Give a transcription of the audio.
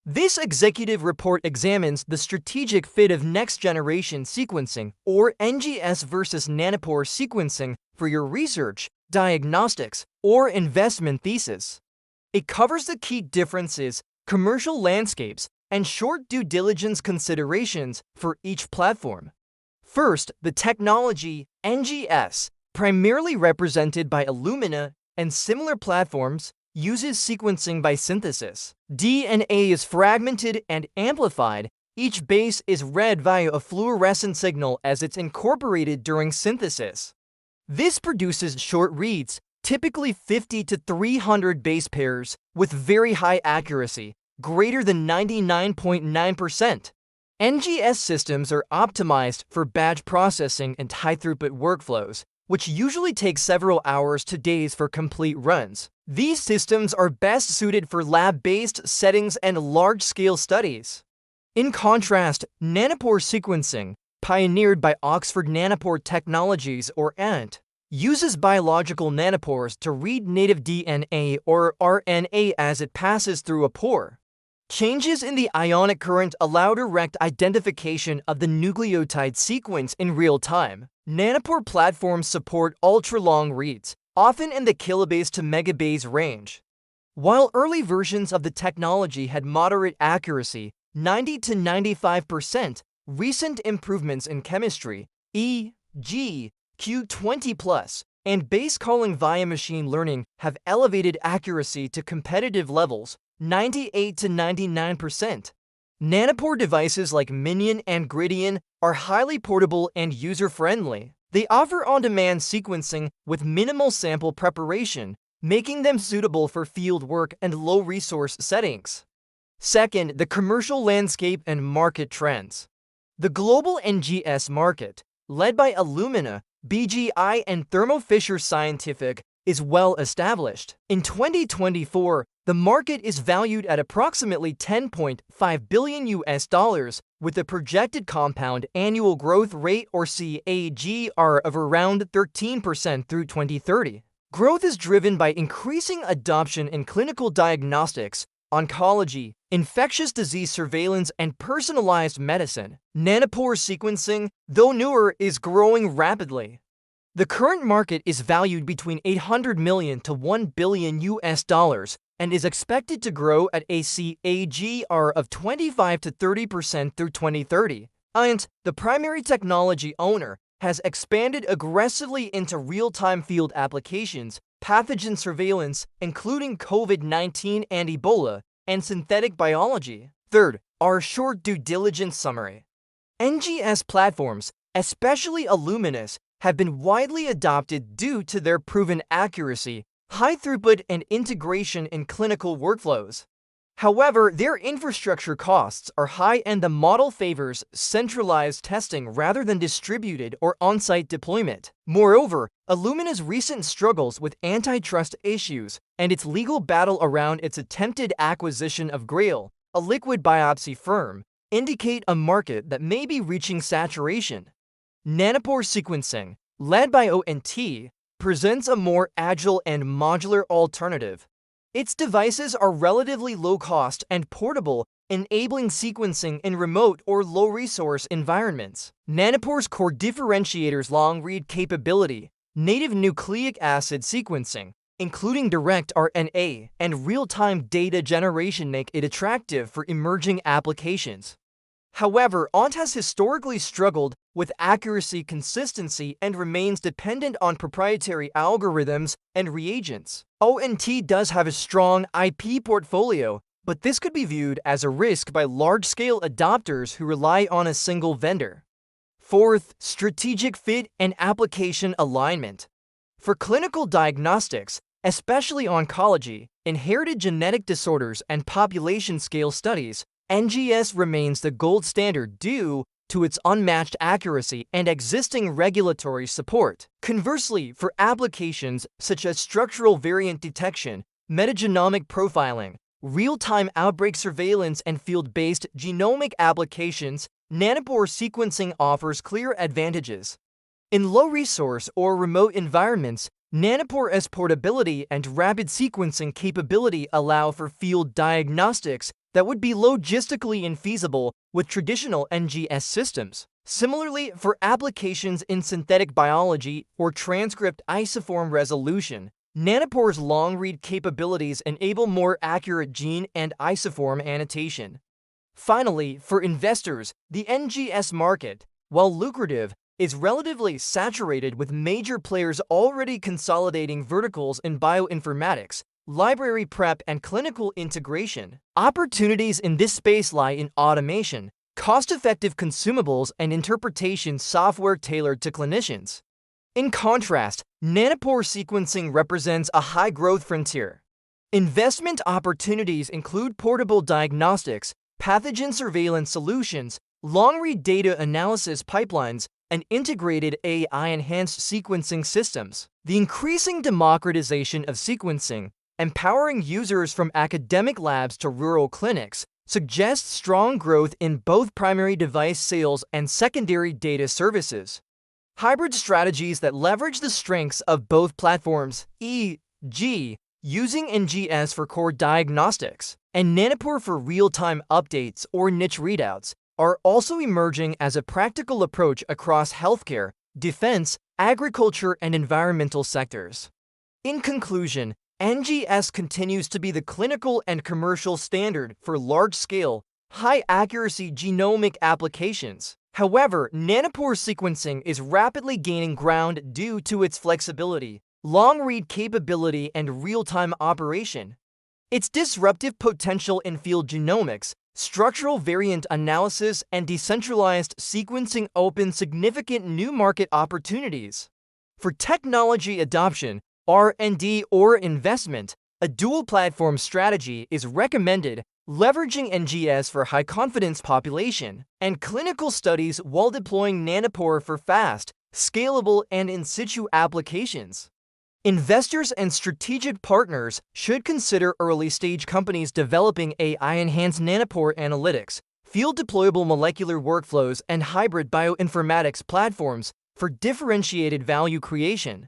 This executive report examines the strategic fit of next-generation sequencing, or NGS versus nanopore sequencing, for your research, diagnostics, or investment thesis. It covers the key differences, commercial landscapes, and short due diligence considerations for each platform. First, the technology NGS, primarily represented by Illumina and similar platforms, uses sequencing by synthesis. DNA is fragmented and amplified. Each base is read via a fluorescent signal as it's incorporated during synthesis. This produces short reads, typically 50 to 300 base pairs, with very high accuracy, greater than 99.9%. NGS systems are optimized for batch processing and high-throughput workflows, which usually take several hours to days for complete runs. These systems are best suited for lab-based settings and large-scale studies. In contrast, nanopore sequencing, pioneered by Oxford Nanopore Technologies or 𝗏, uses biological nanopores to read native DNA or RNA as it passes through a pore. Changes in the ionic current allow direct identification of the nucleotide sequence in real time. Nanopore platforms support ultra-long reads, often in the kilobase to megabase range. While early versions of the technology had moderate accuracy, 90 to 95%, recent improvements in chemistry, e.g., 𝗧𝗘𝗡𝗪+, and base calling via machine learning have elevated accuracy to competitive levels, 98 to 99%. Nanopore devices like Minion and Gridien are highly portable and user-friendly. They offer on-demand sequencing with minimal sample preparation, making them suitable for field work and low-resource settings. Second, the commercial landscape and market trends. The global NGS market, led by Illumina, BGI, and Thermo Fisher Scientific, is well established. In 2024, the market is valued at approximately $10.5 billion, with a projected compound annual growth rate or CAGR of around 13% through 2030. Growth is driven by increasing adoption in clinical diagnostics, oncology, infectious disease surveillance, and personalized medicine. Nanopore sequencing, though newer, is growing rapidly. The current market is valued between $800 million to $1 billion and is expected to grow at a CAGR of 25 to 30% through 2030. And the primary technology owner has expanded aggressively into real-time field applications, pathogen surveillance, including COVID-19 and Ebola, and synthetic biology. Third, our short due diligence summary. NGS platforms, especially Illumina's, have been widely adopted due to their proven accuracy, high throughput, and integration in clinical workflows. However, their infrastructure costs are high and the model favors centralized testing rather than distributed or on-site deployment. Moreover, Illumina's recent struggles with antitrust issues and its legal battle around its attempted acquisition of Grail, a liquid biopsy firm, indicate a market that may be reaching saturation. Nanopore sequencing, led by 𝗏, presents a more agile and modular alternative. Its devices are relatively low-cost and portable, enabling sequencing in remote or low-resource environments. Nanopore's core differentiators long-read capability, native nucleic acid sequencing, including direct RNA, and real-time data generation make it attractive for emerging applications. However, 𝗏 has historically struggled with accuracy consistency and remains dependent on proprietary algorithms and reagents. 𝗏 does have a strong IP portfolio, but this could be viewed as a risk by large-scale adopters who rely on a single vendor. Fourth, strategic fit and application alignment. For clinical diagnostics, especially oncology, inherited genetic disorders, and population-scale studies, NGS remains the gold standard due to its unmatched accuracy and existing regulatory support. Conversely, for applications such as structural variant detection, metagenomic profiling, real-time outbreak surveillance, and field-based genomic applications, nanopore sequencing offers clear advantages. In low-resource or remote environments, Nanopore's portability and rapid sequencing capability allow for field diagnostics that would be logistically infeasible with traditional NGS systems. Similarly, for applications in synthetic biology or transcript isoform resolution, Nanopore's long-read capabilities enable more accurate gene and isoform annotation. Finally, for investors, the NGS market, while lucrative, is relatively saturated with major players already consolidating verticals in bioinformatics, library prep, and clinical integration. Opportunities in this space lie in automation, cost-effective consumables, and interpretation software tailored to clinicians. In contrast, nanopore sequencing represents a high-growth frontier. Investment opportunities include portable diagnostics, pathogen surveillance solutions, long-read data analysis pipelines, and integrated AI-enhanced sequencing systems. The increasing democratization of sequencing, empowering users from academic labs to rural clinics, suggests strong growth in both primary device sales and secondary data services. Hybrid strategies that leverage the strengths of both platforms, e.g., using NGS for core diagnostics and Nanopore for real-time updates or niche readouts, are also emerging as a practical approach across healthcare, defense, agriculture, and environmental sectors. In conclusion, NGS continues to be the clinical and commercial standard for large-scale, high-accuracy genomic applications. However, nanopore sequencing is rapidly gaining ground due to its flexibility, long-read capability, and real-time operation. Its disruptive potential in field genomics, structural variant analysis, and decentralized sequencing open significant new market opportunities. For technology adoption, R&D, or investment, a dual-platform strategy is recommended, leveraging NGS for high-confidence population and clinical studies while deploying nanopore for fast, scalable, and in-situ applications. Investors and strategic partners should consider early-stage companies developing AI-enhanced nanopore analytics, field-deployable molecular workflows, and hybrid bioinformatics platforms for differentiated value creation.